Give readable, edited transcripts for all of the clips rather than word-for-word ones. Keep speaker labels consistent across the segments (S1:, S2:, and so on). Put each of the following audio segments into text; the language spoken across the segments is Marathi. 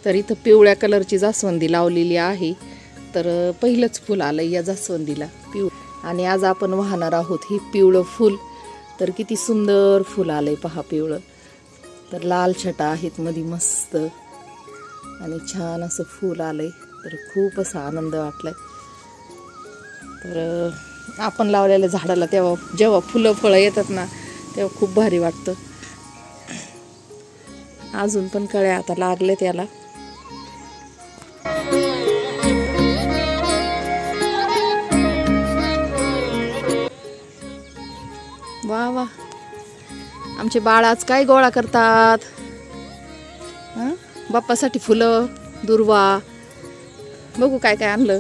S1: तर इथं पिवळ्या कलरची जास्वंदी लावलेली आहे. तर पहिलंच फुल आलं या जास्वंदीला आणि आज आपण वाहणार आहोत ही पिवळं फुल. तर किती सुंदर फुल आलंय पहा पिवळं. तर लाल छटा आहेत मध्ये मस्त आणि छान असं फुल आलंय. तर खूप असा आनंद वाटलाय. तर आपण लावलेल्या झाडाला जेव्हा फुलं फळं येतात ना तेव्हा खूप भारी वाटतं. अजून पण कळ्या आता लागले त्याला. वा वा, आमचे बाळ आज काय गोळा करतात. बाप्पासाठी फुलं, दुर्वा, बघू काय काय आणलं.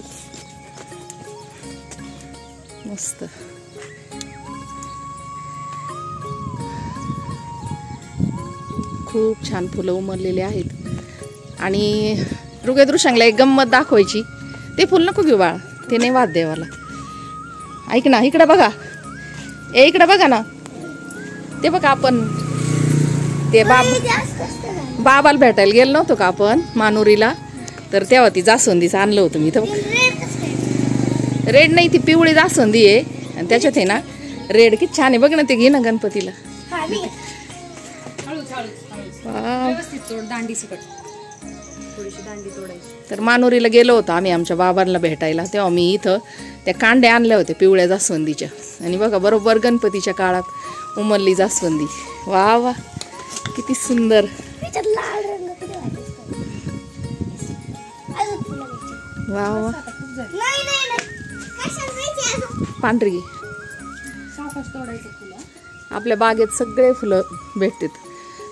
S1: मस्त. खूप छान फुलं उमरलेली आहेत. आणि ऋगवेदृशांगला एक गंमत दाखवायची. ते फुल नको घेऊ बाळा, ते नाही वाद देवाला. ऐक ना, इकडे बघा, इकडे बघा ना. ते बघा आपण ते बाबाला भेटायला गेलो नव्हतो का आपण मानुरीला. तर तेव्हा ती जास्वंदीचं आणलं होतं मी. तर रेड नाही, ती पिवळी जास्वंदी आहे आणि त्याच्यात आहे ना रेड. किती छान आहे बघ ना. ते घे ना गणपतीला. तर मानुरीला गेलो होतो आम्ही आमच्या बाबांना भेटायला. तेव्हा मी इथं त्या कांड्या आणल्या होत्या पिवळ्या जास्वंदीच्या. आणि बघा बरोबर गणपतीच्या काळात उमरली जास्वंदी. वा वा, किती सुंदर. वा वा, पांढरी. आपल्या बागेत सगळे फुलं भेटतात.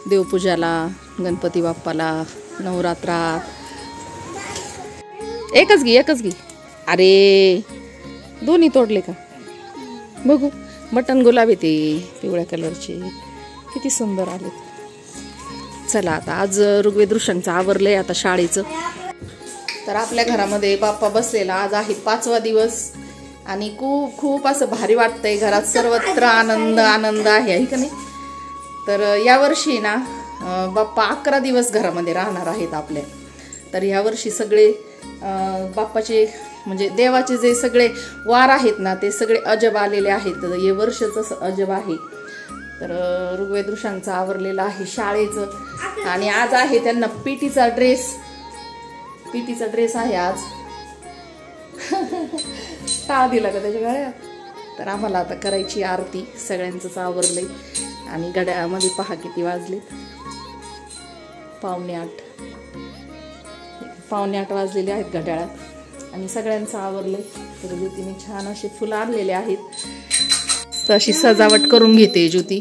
S1: देवपूजाला, गणपती बाप्पाला, नवरात्रात. एकच घे. अरे दोन्ही तोडले का बघू. बटन गुलाबी ते पिवळ्या कलरचे किती सुंदर आले. चला आता आज ऋग्वेदृशांचं आवरलंय आता शाळेचं. तर आपल्या घरामध्ये बाप्पा बसलेला आज आहे 5वा दिवस. आणि खूप खूप असं भारी वाटतंय. घरात सर्वत्र आनंद आहे का नाही. तर यावर्षी ना बाप्पा 11 दिवस घरामध्ये राहणार आहेत आपल्या. तर यावर्षी सगळे बाप्पाचे म्हणजे देवाचे जे सगळे वार आहेत ना ते सगळे अजब आलेले आहेत. तर हे वर्षच अजब आहे. तर ऋग्वेदृशांचं आवरलेलं आहे शाळेचं. आणि आज आहे त्यांना पीटीचा ड्रेस आहे आज. टाळ दिला का त्याच्या गळ्यात. तर आम्हाला आता करायची आरती. सगळ्यांचंच आवरलंय. आणि घड्याळामध्ये पहा किती वाजले. 7:45 वाजलेले आहेत घड्याळात. आणि सगळ्यांचं आवरलंय. तर ज्योतीने छान असे फुलं आणलेले आहेत. तशी सजावट करून घेते ज्योती.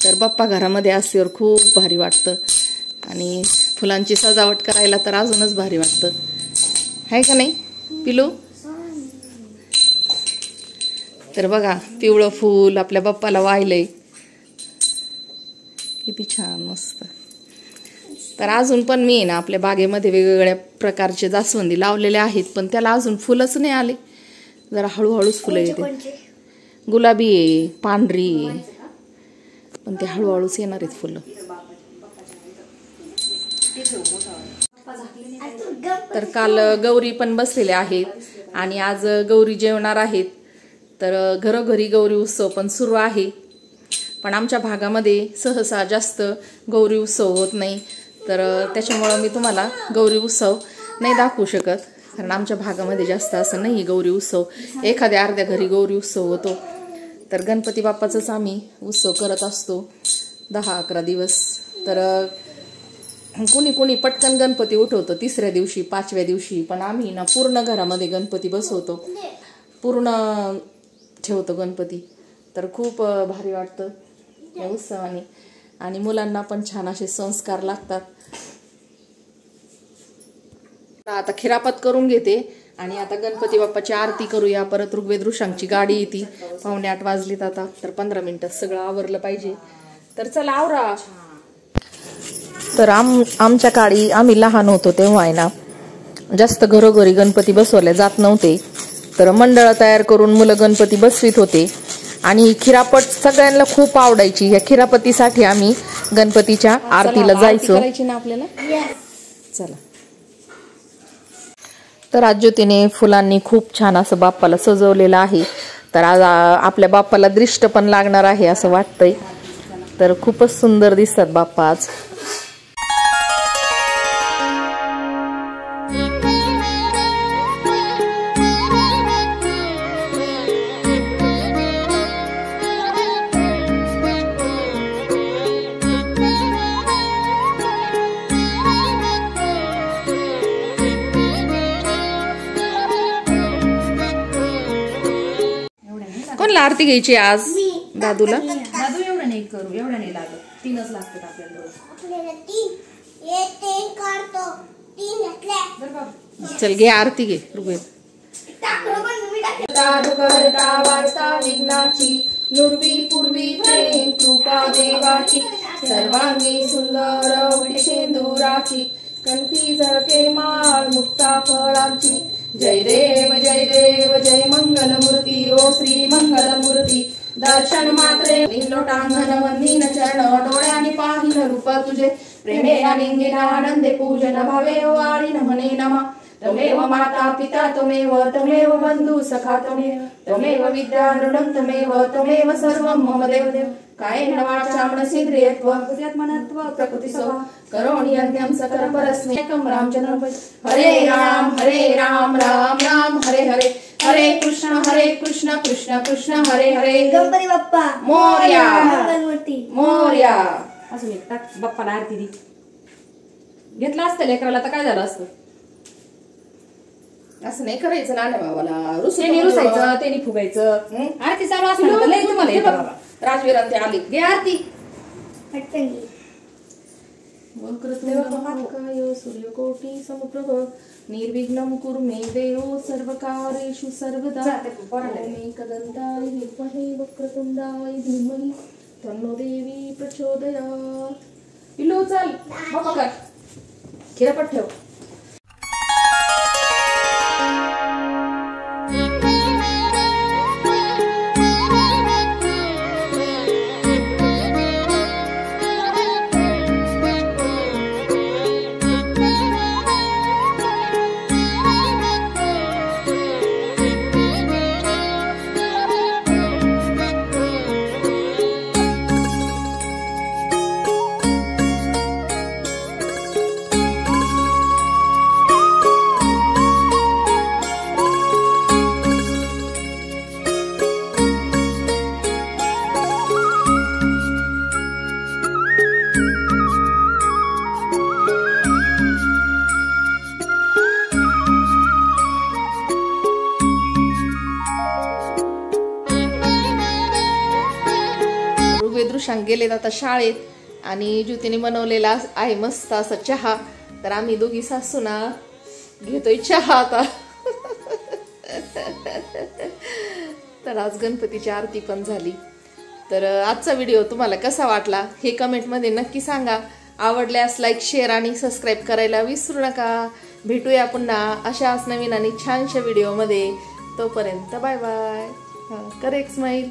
S1: तर बाप्पा घरामध्ये असल्यावर खूप भारी वाटतं. आणि फुलांची सजावट करायला तर अजूनच भारी वाटतं, आहे का नाही पिलू. तर बघा पिवळं फूल आपल्या बाप्पाला वाहिलंय. किती छान मस्त. तर अजून पण मी ना आपल्या बागेमध्ये वेगवेगळ्या प्रकारचे जास्वंदी लावलेले आहेत. पण त्याला अजून फुलंच नाही आले. जरा हळूहळूच फुलं येते. गुलाबी आहे, पांढरी आहे, पण ते हळूहळूच येणार आहेत फुलं. तर काल गौरी पण बसलेल्या आहेत. आणि आज गौरी जेवणार आहेत. तर घरोघरी गौरी उत्सव पण सुरू आहे. पण आमच्या भागामध्ये सहसा जास्त गौरी उत्सव होत नाही. तर त्याच्यामुळं मी तुम्हाला गौरी उत्सव नाही दाखवू शकत. कारण आमच्या भागामध्ये जास्त असं नाही गौरी उत्सव. एखाद्या अर्ध्या घरी गौरी उत्सव होतो. तर गणपती बाप्पाचाच आम्ही उत्सव करत असतो 10-11 दिवस. तर कुणी पटकन गणपती उठवतं 3ऱ्या दिवशी 5व्या दिवशी. पण आम्ही ना पूर्ण घरामध्ये गणपती बसवतो. पूर्ण ठेवतो गणपती. तर खूप भारी वाटतं या उत्सवाने. आणि मुलांना पण छान असे संस्कार लागतात. आता खिरापत करून घेते. आणि आता गणपती बाप्पाची आरती करूया. परत ऋग्वेदृशांची गाडी येते. 7:45 वाजलीत आता. तर 15 मिनिटात सगळं आवरलं पाहिजे. तर चला आवरा. तर आमच्या काळी आम्ही लहान होतो तेव्हा आहे ना जास्त घरोघरी गणपती बसवले जात नव्हते. तर मंडळ तयार करून मुलं गणपती बसवीत होते. आणि खिरापत सगळ्यांना खूप आवडायची. या खिरापतीसाठी आम्ही गणपतीच्या आरतीला जायचं करायची ना आपल्याला. चला. तर आज ज्योतीने फुलांनी खूप छान असं बाप्पाला सजवलेलं आहे. तर आज आपल्या बाप्पाला दृष्ट पण लागणार आहे असं वाटतंय. तर खूपच सुंदर दिसतात बाप्पा आज. कोणला आरती घ्यायची आज? दादूला.
S2: दादू एवढं नाही करू, एवढं नाही लागत. 3च लागतात आपल्याला रोज.
S1: चल घे आरती घे. विघ्नाची नुर्वी पूर्वी प्रेम कृपा देवाची सर्वांगी सुंदर सिंदुराची कंठी झळके माळ मुक्ता फळांची जय देव जय मंगलमूर्ती ओ श्री मंगलमूर्ती दर्शन मात्रे लोटांगण वंदीन चरण डोळ्याने पाहिन रूप तुझे प्रेमे आलिंगेन आनंदे पूजन भावे ओ आळीन म्हणे नमा तमेव माता पिता तमेव बंधू सखा तमेव विद्या ऋणं तमेव सर्वं मम देवदेव कायेन वाचा मनसेन्द्रियत्व बुद्ध्यात्मनत्व प्रकृतिस्व करोमि यज्ञं सकल परस्मै एकं रामचन्द्रं हरे राम राम राम हरे हरे हरे कृष्ण कृष्ण कृष्ण हरे हरे
S3: गणपती बाप्पा
S1: मोरया मोरया.
S2: असं एक टाक बाप्पाला आरती दे. घेतला असतं लेकराला तर काय झालं असतं.
S1: असं नाही करायचं ना बाबाला.
S2: रुसायचं त्याने फुगायचं. आरती चालू असताना लय तुम्हाला येतं बाबा.
S1: राजवीरांती आली
S2: घे आरती.
S1: वक्रतुंड सूर्यकोटि समप्रभ निर्विघ्नं कुरु मे देव सर्वकार्येषु सर्वदा. एकदन्ताय विद्महे वक्रतुंडाय धीमहि तन्नो देवी प्रचोदयात्. पिल्लू चल बाप्पा कर. खिरपट ठेव. ऋषांक गेलेत आता शाळेत आणि ज्योतीने बनवलेला आहे मस्त असा चहा. तर आम्ही दोघी सासूना घेतोय चहा आता. तर आज गणपतीची आरती पण झाली. तर आजचा व्हिडिओ तुम्हाला कसा वाटला हे कमेंटमध्ये नक्की सांगा. आवडल्यास लाईक शेअर आणि सबस्क्राईब करायला विसरू नका. भेटूया पुन्हा अशाच नवीन आणि छानशा व्हिडिओमध्ये. तोपर्यंत बाय बाय. कर एक स्माईल.